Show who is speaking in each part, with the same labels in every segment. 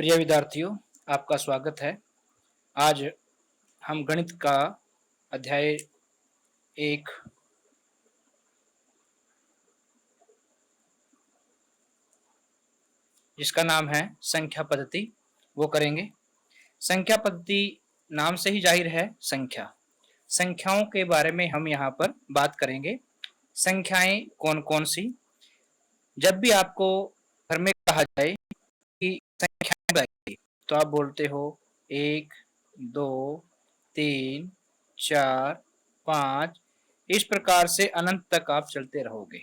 Speaker 1: प्रिय विद्यार्थियों, आपका स्वागत है। आज हम गणित का अध्याय 1 जिसका नाम है संख्या पद्धति वो करेंगे। संख्या पद्धति नाम से ही जाहिर है संख्याओं के बारे में हम यहाँ पर बात करेंगे। संख्याएं कौन कौन सी, जब भी आपको घर में कहा जाए कि संख्याएं बताइए तो आप बोलते हो 1, 2, 3, 4, 5, इस प्रकार से अनंत तक आप चलते रहोगे।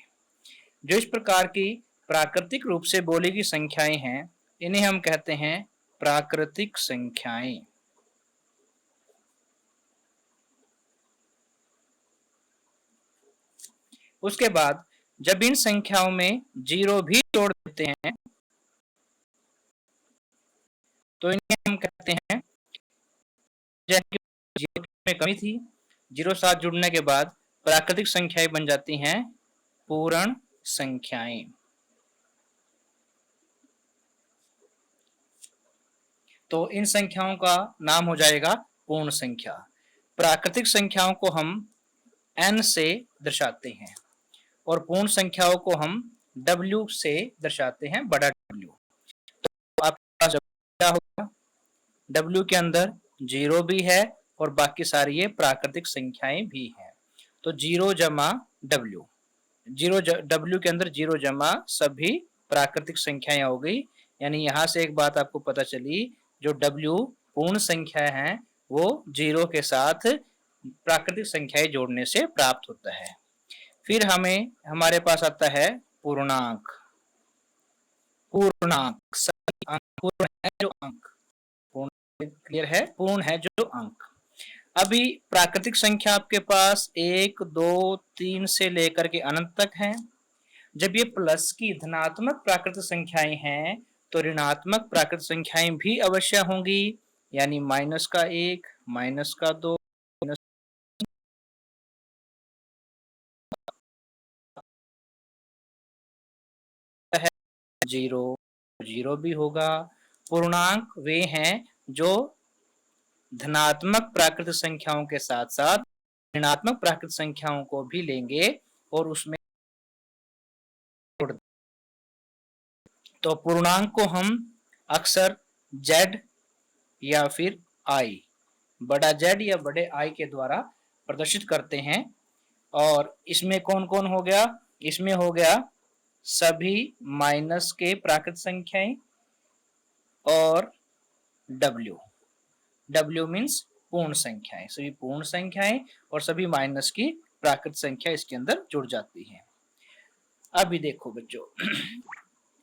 Speaker 1: जो इस प्रकार की प्राकृतिक रूप से बोली गई संख्याएं हैं, इन्हें हम कहते हैं प्राकृतिक संख्याएं। उसके बाद जब इन संख्याओं में जीरो भी जोड़ देते हैं तो इन्हें हम कहते हैं, जैसे जीरो में कमी थी, जीरो साथ जुड़ने के बाद प्राकृतिक संख्याएं बन जाती हैं पूर्ण संख्याएं। तो इन संख्याओं का नाम हो जाएगा पूर्ण संख्या। प्राकृतिक संख्याओं को हम n से दर्शाते हैं और पूर्ण संख्याओं को हम w से दर्शाते हैं, बड़ा W। तो आपके पास क्या होगा, w के अंदर जीरो भी है और बाकी सारी ये प्राकृतिक संख्याएं भी हैं। तो जीरो जमा w, w के अंदर जीरो जमा सभी प्राकृतिक संख्याएं हो गई। यानी यहां से एक बात आपको पता चली, जो w पूर्ण संख्या है वो जीरो के साथ प्राकृतिक संख्याएं जोड़ने से प्राप्त होता है। फिर हमारे पास आता है पूर्णांक। सभी अंक पूर्ण है जो अंक, पूर्ण क्लियर है, पूर्ण है जो अंक। अभी प्राकृतिक संख्या आपके पास 1, 2, 3 से लेकर के अनंत तक है। जब ये प्लस की धनात्मक प्राकृतिक संख्याएं हैं तो ऋणात्मक प्राकृतिक संख्याएं भी अवश्य होंगी, यानी -1, -2, जीरो, जीरो भी होगा। पूर्णांक वे हैं जो धनात्मक प्राकृतिक संख्याओं के साथ साथ ऋणात्मक प्राकृतिक संख्याओं को भी लेंगे और उसमें तो पूर्णांक को हम अक्सर z या फिर i, बड़ा Z या बड़े I के द्वारा प्रदर्शित करते हैं। और इसमें कौन कौन हो गया, इसमें हो गया सभी माइनस के प्राकृतिक संख्याएं और W मीन्स पूर्ण संख्याएं, सभी पूर्ण संख्याएं और सभी माइनस की प्राकृतिक संख्या इसके अंदर जुड़ जाती हैं। अभी देखो बच्चों,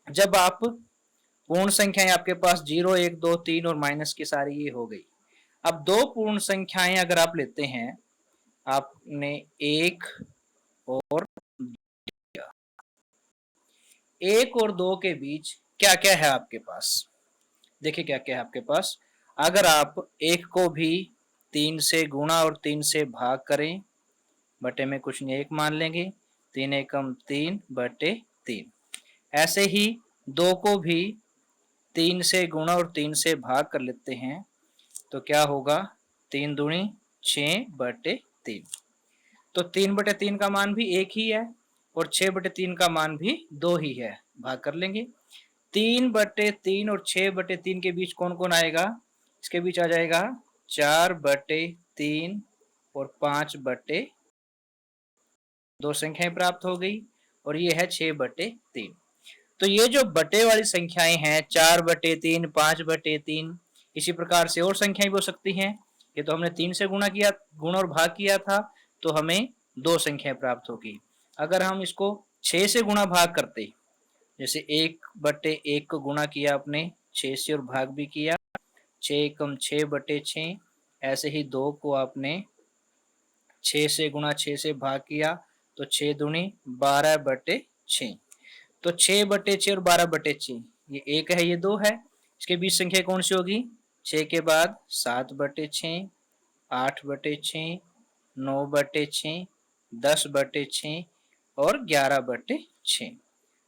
Speaker 1: जब आप पूर्ण संख्याएं आपके पास 0, 1, 2, 3 और माइनस की सारी ये हो गई। अब दो पूर्ण संख्याएं अगर आप लेते हैं, आपने 1 और 2 के बीच क्या क्या है आपके पास, देखिए क्या क्या है आपके पास। अगर आप 1 को भी 3 से गुणा और 3 से भाग करें, बटे में कुछ नहीं 1 मान लेंगे, 3 एकम 3 बटे 3। ऐसे ही 2 को भी 3 से गुणा और 3 से भाग कर लेते हैं तो क्या होगा, 3 दूनी 6 बटे 3। तो 3 बटे 3 का मान भी 1 ही है और 6 बटे 3 का मान भी 2 ही है, भाग कर लेंगे। 3 बटे 3 और 6 बटे 3 के बीच कौन कौन आएगा, इसके बीच आ जाएगा 4 बटे 3 और 5 बटे 2 संख्याएं प्राप्त हो गई और ये है 6 बटे 3। तो ये जो बटे वाली संख्याएं हैं 4 बटे 3, 5 बटे 3, इसी प्रकार से और संख्याएं भी हो सकती हैं। ये तो हमने 3 से गुणा और भाग किया था तो हमें 2 संख्याएं प्राप्त होगी। अगर हम इसको 6 से गुणा भाग करते, जैसे 1 बटे 1 को गुणा किया आपने 6 से और भाग भी किया, 6 एकम 6 बटे 6, ऐसे ही 2 को आपने 6 से गुणा 6 से भाग किया तो 6 दूनी 12 बटे 6। तो 6 बटे 6 और 12 बटे 6, ये 1 है ये 2 है, इसके बीच संख्या कौन सी होगी, 6 के बाद 7 बटे 6, 8 बटे 6, 9 बटे 6, 10 बटे 6 और 11 बटे 6।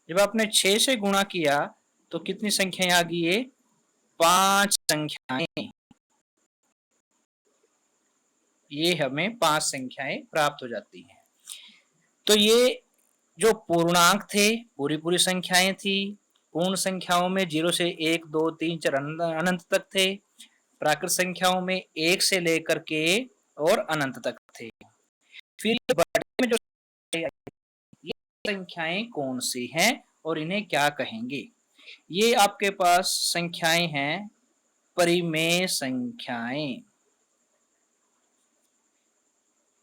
Speaker 1: जब आपने 6 से गुणा किया तो कितनी संख्याएं आ गई, ये 5 संख्याएं, ये हमें 5 संख्याएं प्राप्त हो जाती हैं। तो ये जो पूर्णांक थे पूरी पूरी संख्याएं थी। पूर्ण संख्याओं में 0 से 1 2 3 4 अनंत तक थे। प्राकृत संख्याओं में 1 से लेकर के और अनंत तक थे। फिर बड़े में जो ये संख्याएं कौन सी हैं और इन्हें क्या कहेंगे? ये आपके पास संख्याएं हैं परिमेय संख्याएं।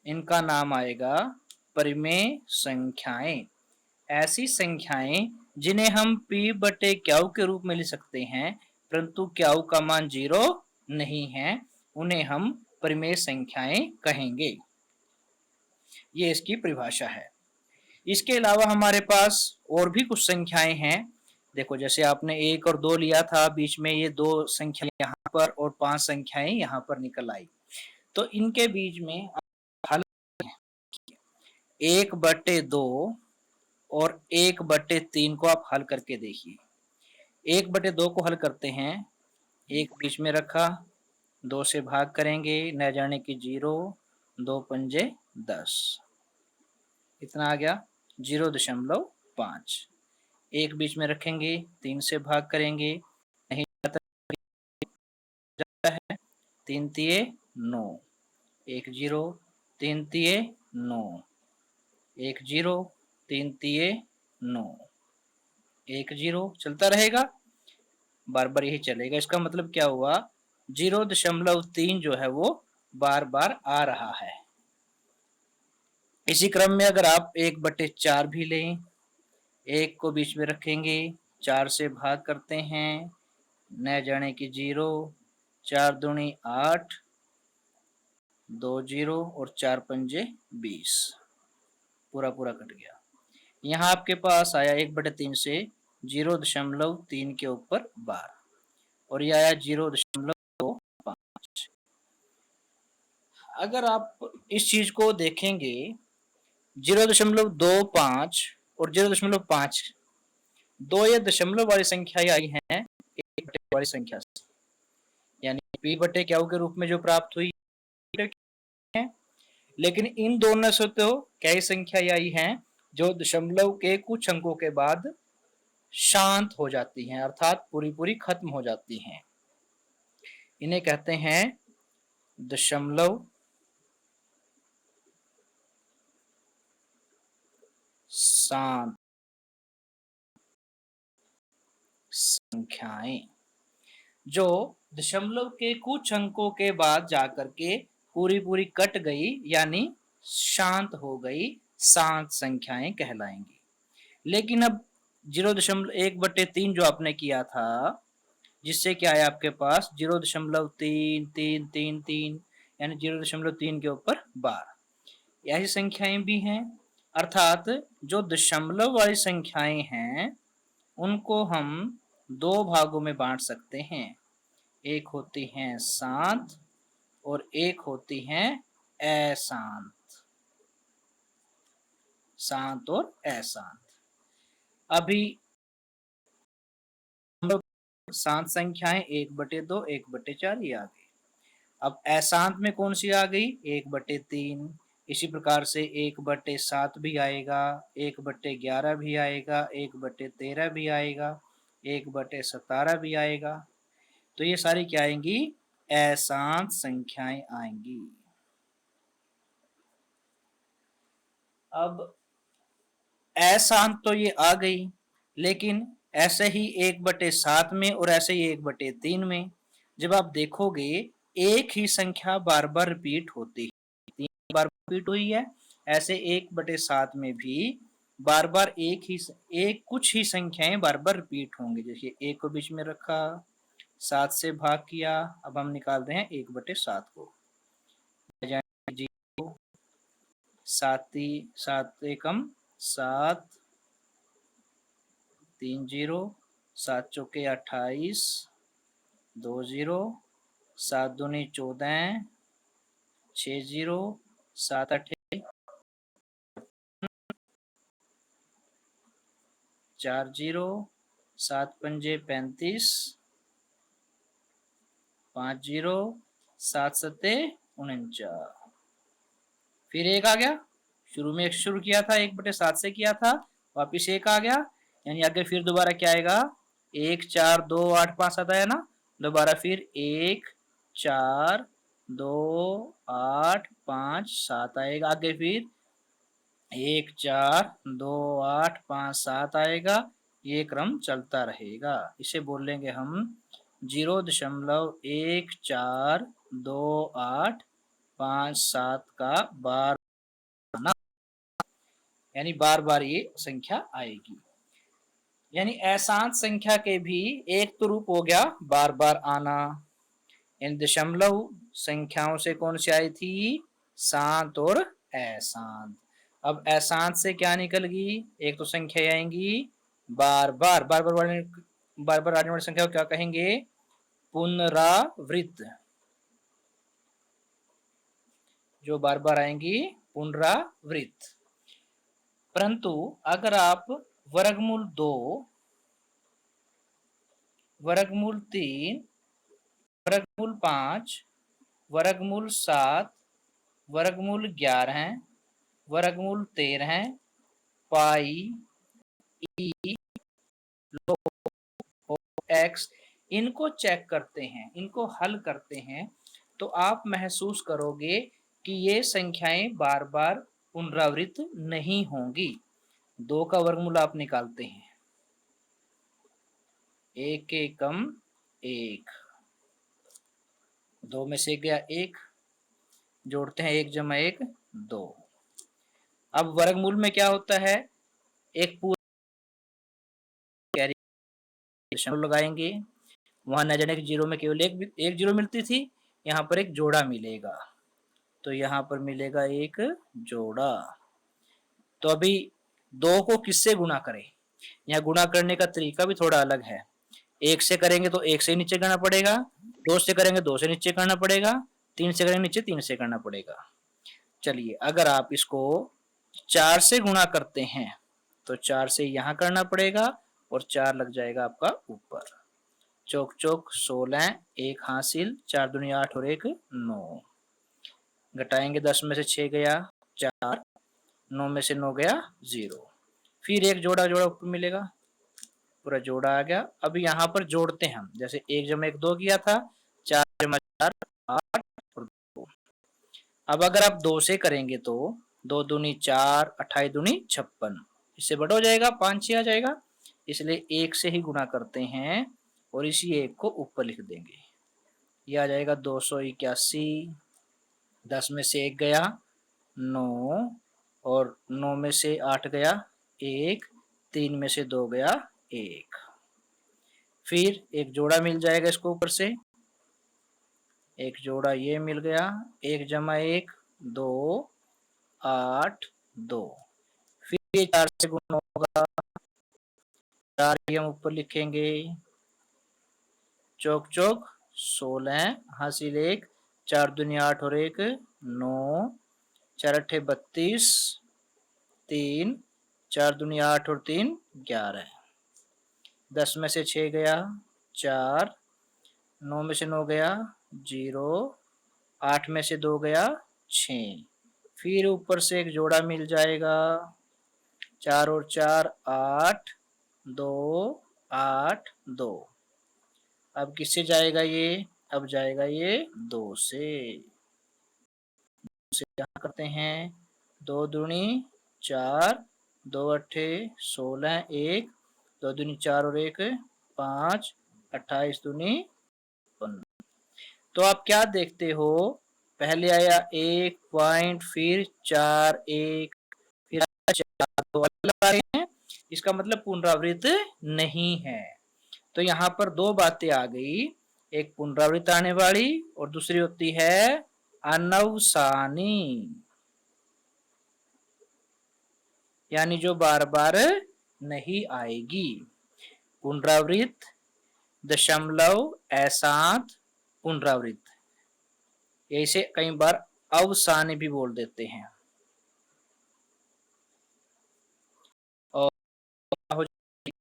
Speaker 1: इनका नाम आएगा परिमेय संख्याएं। ऐसी संख्याएं जिन्हें हम p बटे क्यू के रूप में लिख सकते हैं, परंतु क्यू का मान 0 नहीं है, उन्हें हम परिमेय संख्याएं कहेंगे। ये इसकी परिभाषा है। इसके अलावा हमारे पास और भी कुछ संख्याएं हैं। देखो, जैसे आपने 1 और 2 लिया था, बीच में ये 2 संख्या यहाँ पर और 5 संख्याएं यहाँ पर निकल आई। तो इनके बीच में हल 1/2 और 1/3 को आप हल करके देखिए। 1/2 को हल करते हैं, 1 बीच में रखा, 2 से भाग करेंगे, न जाने की 0, 2 पंजे 10, इतना आ गया 0.5। 1 बीच में रखेंगे, 3 से भाग करेंगे, नहीं जाता है, 3 तिये 9, 1 0, 3 तिये 9, 1 0, 3 तिये 9, 1 0 चलता रहेगा, बार बार यही चलेगा। इसका मतलब क्या हुआ, 0.3 जो है वो बार बार आ रहा है। इसी क्रम में अगर आप 1/4 भी लें, 1 को बीच में रखेंगे, 4 से भाग करते हैं, न जाने की 0, 4 दूनी 8, 2 0 और 4 पंजे 20, पूरा पूरा कट गया। यहाँ आपके पास आया 1/3 से 0.3 के ऊपर बार, और यह आया 0.25। अगर आप इस चीज को देखेंगे, 0.25 और 0.5, दो ये दशमलव वाली संख्या आई हैं एक बटे वाली संख्या से, यानी p बटे क्यू के रूप में जो प्राप्त हुई है। लेकिन इन दोनों से तो कई संख्या आई हैं जो दशमलव के कुछ अंकों के बाद शांत हो जाती हैं, अर्थात पूरी पूरी खत्म हो जाती हैं। इन्हें कहते हैं दशमलव शांत संख्याएं, जो दशमलव के कुछ अंकों के बाद जाकर के पूरी पूरी कट गई, यानी शांत हो गई, शांत संख्याएं कहलाएंगी। लेकिन अब 0.1/3 जो आपने किया था, जिससे क्या है आपके पास 0.33333, यानी 0.3 के ऊपर बार, ऐसी संख्याएं भी हैं। अर्थात जो दशमलव वाली संख्याएं हैं उनको हम 2 भागों में बांट सकते हैं। एक होती हैं शांत और एक होती हैं अशांत। शांत और अशांत। अभी शांत संख्याएं 1/2, 1/4 ये आ गई। अब अशांत में कौन सी आ गई, 1/3। इसी प्रकार से 1/7 भी आएगा, 1/11 भी आएगा, 1/13 भी आएगा, 1/17 भी आएगा। तो ये सारी क्या आएंगी, अशांत संख्याएं आएंगी। अब अशांत तो ये आ गई, लेकिन ऐसे ही 1/7 में और ऐसे ही 1/3 में जब आप देखोगे एक ही संख्या बार बार रिपीट होती है, 3 बार रिपीट हुई है, ऐसे 1/7 में भी बार बार एक कुछ ही संख्याएं बार बार रिपीट होंगी। जैसे 1 को बीच में रखा, 7 से भाग किया, अब हम निकालते हैं 1/7 को, 7 एकम 7, 3 0, 7 चौके 28, 2 0, 7 दूनी 14, 6 0, 7 8 4 0, 7 पंजे 35, 5 जीरो, 7 सत्ते 49। फिर एक आ गया, शुरू में एक शुरू किया था 1/7 से किया था, वापिस एक आ गया, यानी आगे फिर दोबारा क्या आएगा, 1 4 2 8 5 7 है ना, दोबारा फिर 1 4 2 8 5 7 आएगा, आगे फिर 1 4 2 8 5 7 आएगा, ये क्रम चलता रहेगा। इसे बोल लेंगे हम 0.142857 का बार, यानी बार बार ये संख्या आएगी। यानी अशांत संख्या के भी एक तो रूप हो गया बार बार आना। इन दशमलव संख्याओं से कौन सी आई थी, शांत और अशांत। अब अशांत से क्या निकल गई, एक तो संख्या आएंगी बार बार आने वाली संख्या को क्या कहेंगे, पुनरावृत्त। जो बार बार आएंगी पुनरावृत्त। परंतु अगर आप वर्गमूल 2, वर्गमूल 3, वर्गमूल 5, वर्गमूल 7, वर्गमूल 11, वर्गमूल 13, पाई, ई, लॉग, एक्स, इनको चेक करते हैं, इनको हल करते हैं, तो आप महसूस करोगे कि ये संख्याएं बार बार पुनरावृत्त नहीं होंगी। 2 का वर्गमूल आप निकालते हैं, 1 एकम 1, 2 में से गया 1, जोड़ते हैं 1 जमा 1 2। अब वर्गमूल में क्या होता है, एक पूरा कैरी लगाएंगे, वहां न जाने कि जीरो में केवल एक जीरो मिलती थी, यहाँ पर एक जोड़ा मिलेगा, तो यहाँ पर मिलेगा एक जोड़ा। तो अभी 2 को किससे गुणा करें, यहाँ गुणा करने का तरीका भी थोड़ा अलग है। 1 से करेंगे तो 1 से नीचे करना पड़ेगा, 2 से करेंगे 2 से नीचे करना पड़ेगा, 3 से करेंगे नीचे 3 से करना पड़ेगा। चलिए अगर आप इसको 4 से गुणा करते हैं तो 4 से यहाँ करना पड़ेगा और 4 लग जाएगा आपका ऊपर। चौक चौक 16, 1 हासिल, 4 दूनी 8 और 1 9, घटाएंगे 10 में से 6 गया 4, 9 में से 9 गया 0, फिर एक जोड़ा ऊपर मिलेगा, पूरा जोड़ा आ गया। अब यहाँ पर जोड़ते हैं हम, जैसे 1 जमा 1 2 किया था, 4 जमा 4 8 और 2। अब अगर आप 2 से करेंगे तो 2 दूनी 4, 28 दूनी 56, इससे बड़ा हो जाएगा, 5 6 आ जाएगा, इसलिए 1 से ही गुणा करते हैं और इसी 1 को ऊपर लिख देंगे, ये आ जाएगा 281। 10 में से 1 गया 9 और 9 में से 8 गया 1, 3 में से 2 गया 1, फिर एक जोड़ा मिल जाएगा इसको ऊपर से, एक जोड़ा ये मिल गया, 1 जमा 1 2 8 2, फिर ये 4 से गुणा होगा, 4 हम ऊपर लिखेंगे, चौक चौक 16 हासिल 1, 4 दूनी 8 और 1 9, 4 अट्ठे 32, 3, 4 दूनी 8 और 3 11, 10 में से 6 गया 4, 9 में से 9 गया 0, 8 में से 2 गया 6, फिर ऊपर से एक जोड़ा मिल जाएगा, 4 और 4 8 2 8 2। अब किससे जाएगा ये, अब जाएगा ये 2 से क्या करते हैं, 2 दूनी 4, 2 अट्ठे 16, 1 2 दूनी 4 और 1 5, 28 दूनी 15। तो आप क्या देखते हो, पहले आया 1 पॉइंट, फिर 4 1, फिर 4 2 अलग आ रहे हैं, इसका मतलब पुनरावृत्त नहीं है। तो यहाँ पर 2 बातें आ गई, एक पुनरावृत्त आने वाली और दूसरी होती है अनवसानी, यानी जो बार बार नहीं आएगी। पुनरावृत्त, दशमलव, अशांत, पुनरावृत्त, ऐसे कई बार अवसानी भी बोल देते हैं। और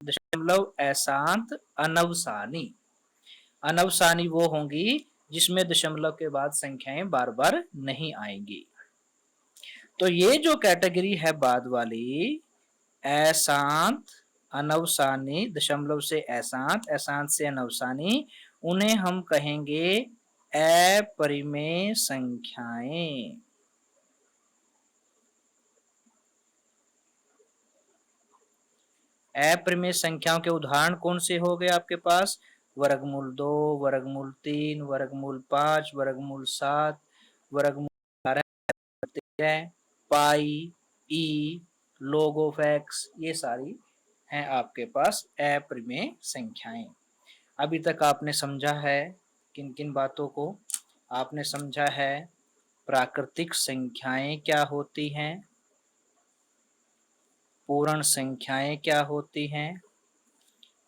Speaker 1: दशमलव, अशांत, अनवसानी। अनवसानी वो होंगी जिसमें दशमलव के बाद संख्याएं बार बार नहीं आएंगी। तो ये जो कैटेगरी है बाद वाली, अशांत, अनवसानी, दशमलव से अशांत, अशांत से अनवसानी, उन्हें हम कहेंगे अपरिमेय संख्याएं। अपरिमेय संख्याओं के उदाहरण कौन से हो गए आपके पास? वर्गमूल 2, वर्गमूल 3, वर्गमूल 5, वर्गमूल 7, वर्गमूल 13, पाई, ई, log ऑफ x, ये सारी हैं आपके पास अपरिमेय संख्याएं। अभी तक आपने समझा है किन किन बातों को? आपने समझा है प्राकृतिक संख्याएं क्या होती हैं, पूर्ण संख्याएं क्या होती हैं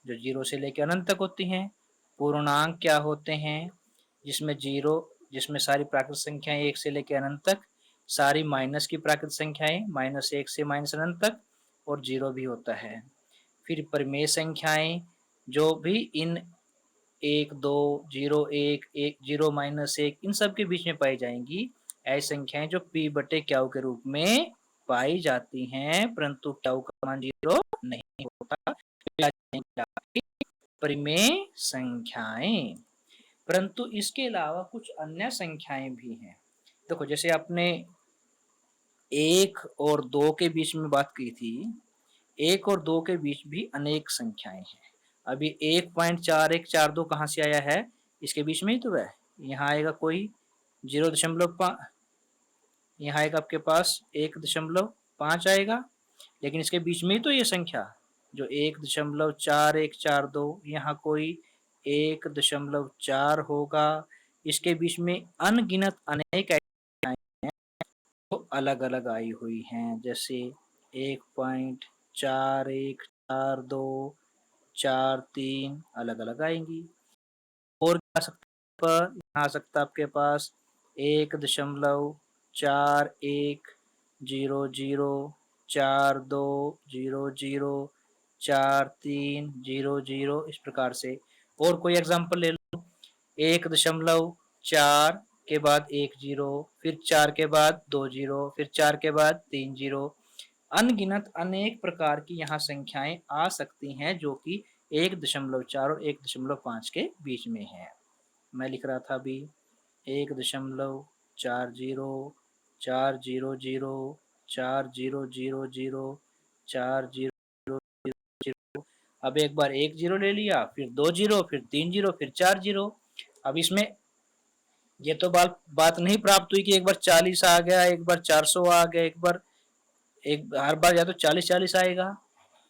Speaker 1: जो 0 से लेकर अनंत तक होती हैं, पूर्णांक क्या होते हैं जिसमें सारी प्राकृतिक संख्याएं 1 से लेकर अनंत तक, सारी माइनस की प्राकृतिक संख्याएं -1 से -अनंत तक, और 0 भी होता है। फिर परिमेय संख्याएं जो भी इन 1, 2, 0, 1, 1, 0, -1 इन सब के बीच में पाई जाएंगी, ऐसी संख्याएं जो p/q के रूप में पाई जाती हैं, परंतु q का मान 0 नहीं होता। परिमेय संख्याएं। परंतु इसके अलावा कुछ अन्य संख्याएं भी हैं। देखो, जैसे आपने 1 और 2 के बीच में बात की थी, 1 और 2 के बीच भी अनेक संख्याएं हैं। अभी 1.4142 कहाँ से आया है? इसके बीच में ही तो है। यहाँ आएगा कोई 0.5, यहाँ आएगा आपके पास 1.5 आएगा, लेकिन इसके बीच में ही तो ये संख्या जो 1.4142, यहाँ कोई 1.4 होगा। इसके बीच में अनगिनत अनेक तो अलग अलग आई हुई हैं, जैसे 1.4142, 43 अलग अलग आएंगी। और क्या यहाँ आ सकता है आपके पास 1.4100, 4200, 4300, इस प्रकार से। और कोई एग्जांपल ले लो, 1.4 के बाद 1 0, फिर 4 के बाद 2 0, फिर 4 के बाद 3 0। अनगिनत अनेक प्रकार की यहाँ संख्याएं आ सकती हैं जो कि 1.4 और 1.5 के बीच में है। मैं लिख रहा था अभी 1.40, 400, 4000, 4000। अब एक बार 1 0 ले लिया, फिर 2 0, फिर 3 0, फिर 4 0। अब इसमें ये तो बात नहीं प्राप्त हुई कि एक बार 40 आ गया, एक बार 400 आ गया, हर बार या तो 40 आएगा,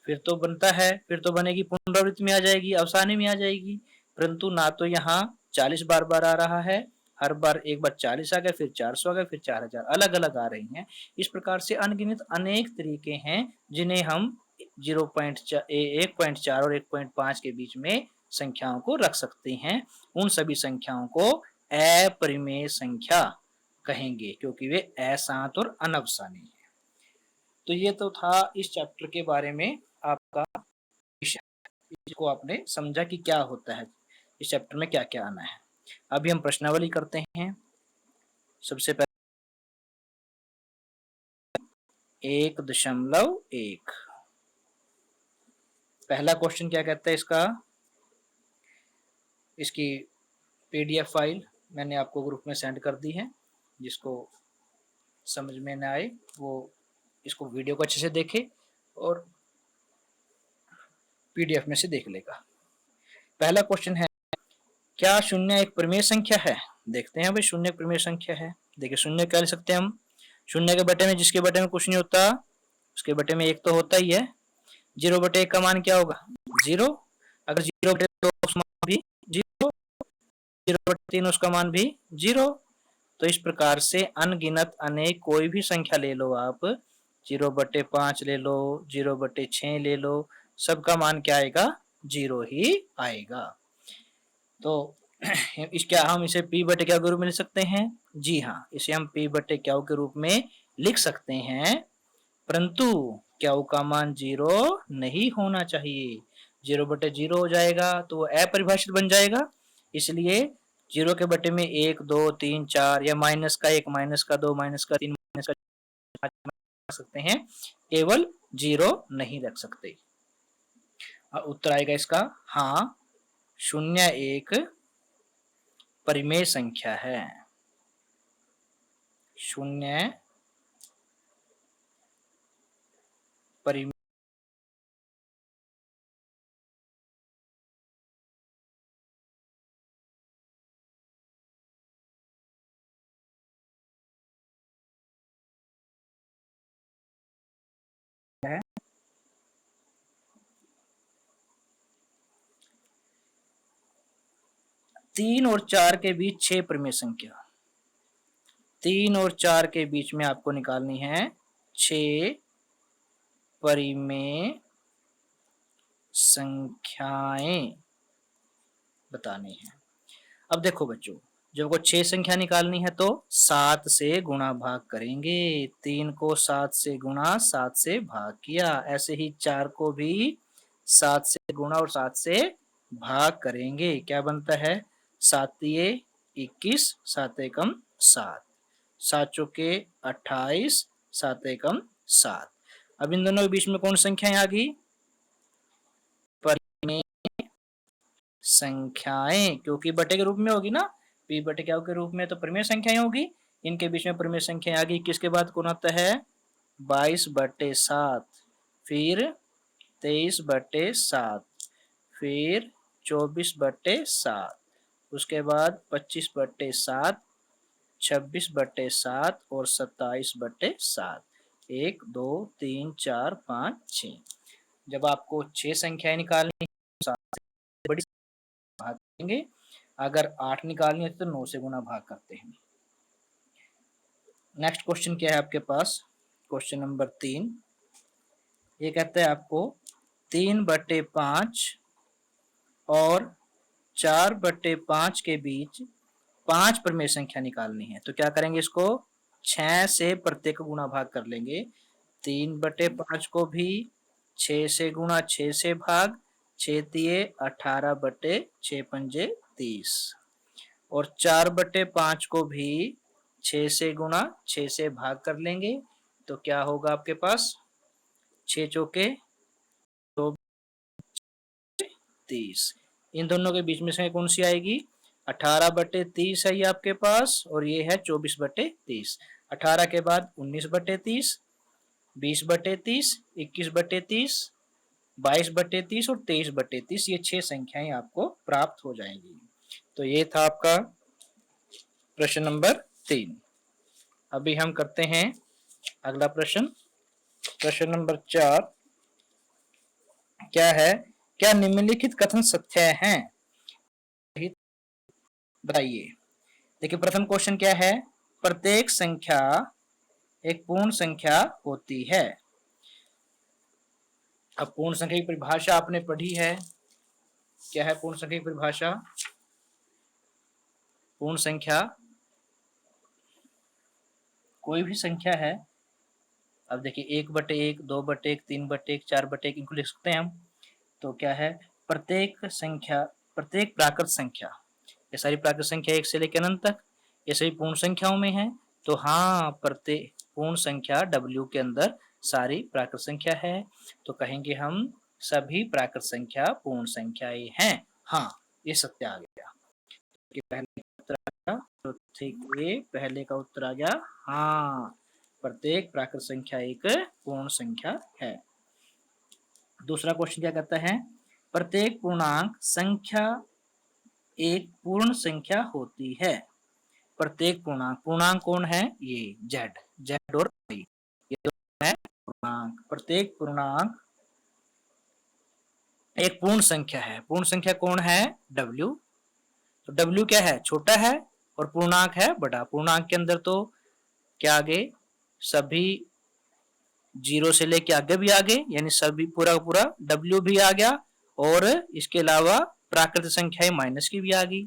Speaker 1: फिर तो बनता है, फिर तो बनेगी, पुनरावृत्ति में आ जाएगी, अवसानी में आ जाएगी। परंतु ना तो यहाँ 40 बार बार आ रहा है, हर बार एक बार 40 आ गया, फिर 400 आ गया, फिर 4000, अलग अलग आ रही हैं। इस प्रकार से अनगिनत अनेक तरीके हैं जिन्हें हम 1.4 और 1.5 के बीच में संख्याओं को रख सकते हैं। उन सभी संख्याओं को अपरिमेय संख्या कहेंगे क्योंकि वे अशांत और अनवसानी है। तो ये तो था इस चैप्टर के बारे में आपका विषय, इसको आपने समझा कि क्या होता है, इस चैप्टर में क्या क्या आना है। अभी हम प्रश्नावली करते हैं। सबसे पहले 1.1, पहला क्वेश्चन क्या कहता है इसका? इसकी PDF फाइल मैंने आपको ग्रुप में सेंड कर दी है, जिसको समझ में न आए वो इसको वीडियो को अच्छे से देखे और PDF में से देख लेगा। पहला क्वेश्चन है, क्या शून्य एक परिमेय संख्या है? देखते हैं भाई, शून्य एक परिमेय संख्या है। देखिए, शून्य क्या लिख सकते हैं हम? शून्य के बटे में जिसके बटे में कुछ नहीं होता उसके बटे में 1 तो होता ही है। 0/1 का मान क्या होगा? 0। अगर 0/2 उसका मान भी 0, 0/3 उसका मान भी 0। तो इस प्रकार से अनगिनत अनेक कोई भी संख्या ले लो आप, 0/5 ले लो, 0/6 ले लो, सबका मान क्या आएगा? 0 ही आएगा। तो क्या हम इसे p/q के रूप में लिख सकते हैं? जी हाँ, इसे हम p/q के रूप में लिख सकते हैं, परंतु q का मान 0 नहीं होना चाहिए। 0/0 हो जाएगा तो वो अपरिभाषित बन जाएगा, इसलिए जीरो के बटे में 1 2 3 4 या माइनस का 1 माइनस का 2 माइनस का 3 माइनस का 5 रख सकते हैं, केवल जीरो नहीं रख सकते। उत्तर आएगा इसका हाँ, 0 एक परिमेय संख्या है। 0 परिमेय है। 3 और 4 के बीच 6 परिमेय संख्या। 3 और 4 के बीच में आपको निकालनी है 6 परिमेय संख्याएं बतानी है। अब देखो बच्चों, जब को 6 संख्या निकालनी है तो 7 से गुणा भाग करेंगे। 3 को 7 से गुणा 7 से भाग किया, ऐसे ही 4 को भी 7 से गुणा और 7 से भाग करेंगे। क्या बनता है? 7 21, 7 एकम 7, 7 चौके 28, 7 एकम 7। अब इन दोनों के बीच में कौन संख्याएं आ गई? परिमेय संख्याएं, क्योंकि बटे के रूप में होगी ना, पी बटे क्या के रूप में, तो परिमेय संख्याएं होगी। इनके बीच में परिमेय संख्याएं आ गई। किसके बाद कौन आता है? 22/7, फिर 23/7, फिर 24/7, उसके बाद 25/7, 26/7 और 27/7। 1 2 3 4 5 6। जब आपको 6 संख्याएं निकालनी बड़ी भाग करेंगे, अगर 8 निकालनी है तो 9 से गुना भाग करते हैं। नेक्स्ट क्वेश्चन क्या है आपके पास? Question number 3। ये कहता है आपको 3/5 और 4/5 के बीच 5 परिमेय संख्या निकालनी है। तो क्या करेंगे? इसको 6 से प्रत्येक गुणा भाग कर लेंगे। 3/5 को भी 6 से गुणा 6 से भाग, 6 तिये 18/6 पंजे 30, और 4/5 को भी 6 से गुणा 6 से भाग कर लेंगे। तो क्या होगा आपके पास? 6 चौके 30। इन दोनों के बीच में से कौन सी आएगी? 18/30 है ये आपके पास, और ये है 24/30। 18 के बाद 19/30, 20/30, 21/30, 22/30 और 23/30। ये 6 संख्याएं आपको प्राप्त हो जाएंगी। तो ये था आपका प्रश्न नंबर 3। अभी हम करते हैं अगला प्रश्न। प्रश्न नंबर 4 क्या है? क्या निम्नलिखित कथन सत्य हैं? बताइए। देखिए प्रथम क्वेश्चन क्या है? प्रत्येक संख्या एक पूर्ण संख्या होती है। अब पूर्ण संख्या की परिभाषा आपने पढ़ी है। क्या है पूर्ण संख्या की परिभाषा? पूर्ण संख्या कोई भी संख्या है। अब देखिए 1/1, 2/1, 3/1, 4/1, इनको लिख सकते हैं हम। तो क्या है? प्रत्येक संख्या, प्रत्येक प्राकृत संख्या, ये सारी प्राकृत संख्या 1 से लेकर अनंत तक, ये सभी पूर्ण संख्याओं में है। तो हाँ, प्रत्येक पूर्ण संख्या W के अंदर सारी प्राकृत संख्या है। तो कहेंगे हम सभी प्राकृत संख्या पूर्ण संख्याएं हैं। हाँ, ये सत्य आ गया। कि पहले का उत्तर आ गया, तो ठीक है, पहले का उत्तर आ गया हाँ, प्रत्येक प्राकृत संख्या एक पूर्ण संख्या है। दूसरा क्वेश्चन क्या कहता है? प्रत्येक पूर्णांक संख्या एक पूर्ण संख्या होती है। प्रत्येक पूर्णांक, पूर्णांक कौन है? ये जेड और आई, ये दोनों है पूर्णांक। प्रत्येक पूर्णांक एक पूर्ण संख्या है। पूर्ण संख्या कौन है? W। तो W क्या है? छोटा है, और पूर्णांक है बड़ा। पूर्णांक के अंदर तो क्या आगे? सभी जीरो से लेके आगे भी आगे, यानी सभी पूरा पूरा W भी आ गया, और इसके अलावा प्राकृत संख्याएं माइनस की भी आ गई।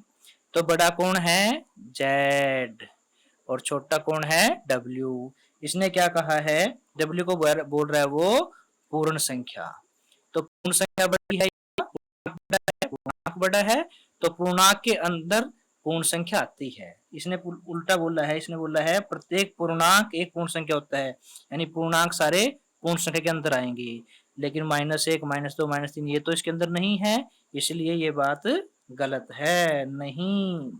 Speaker 1: तो बड़ा कौन है? Z, और छोटा कौन है? W। इसने क्या कहा है? W को बोल रहा है वो पूर्ण संख्या। तो पूर्ण संख्या बड़ी है, पूर्णांक बड़ा है, तो पूर्णांक के अंदर पूर्ण संख्या आती है। इसने उल्टा बोला है, इसने बोला है प्रत्येक पूर्णांक एक पूर्ण संख्या होता है, यानी पूर्णांक सारे पूर्ण संख्या के अंदर आएंगे। लेकिन -1, -2, -3 ये तो इसके अंदर नहीं है, इसलिए ये बात गलत है, नहीं।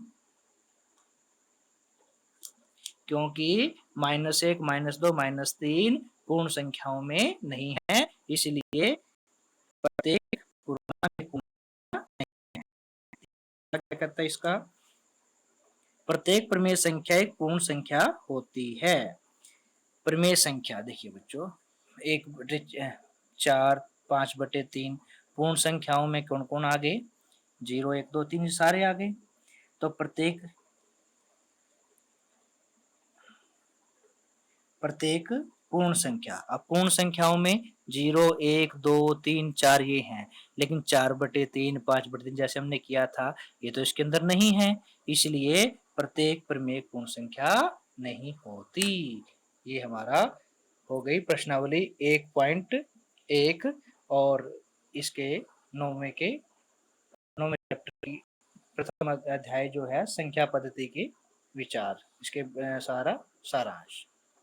Speaker 1: क्योंकि -1, -2, -3 पूर्ण संख्याओं में नहीं है, इसलिए प्रत्येक पूर्णांक एक पूर्ण नहीं है। क्या कहता है इसका? प्रत्येक प्रमेय संख्या एक पूर्ण संख्या होती है। प्रमेय संख्या देखिए बच्चों, 1/4, 5/3 पूर्ण संख्याओं में कौन कौन आ गए? 0, 1, 2, 3 सारे आ गए। तो प्रत्येक पूर्ण संख्या, अब पूर्ण संख्याओं में 0, 1, 2, 3, 4 ये हैं, लेकिन 4/3, 5/3 जैसे हमने किया था, ये तो इसके अंदर नहीं है, इसलिए प्रत्येक प्रमेय पूर्ण संख्या नहीं होती। ये हमारा हो गई प्रश्नावली 1.1 और इसके 9वें चैप्टर की प्रथम अध्याय जो है संख्या पद्धति के विचार, इसके सारा सारांश।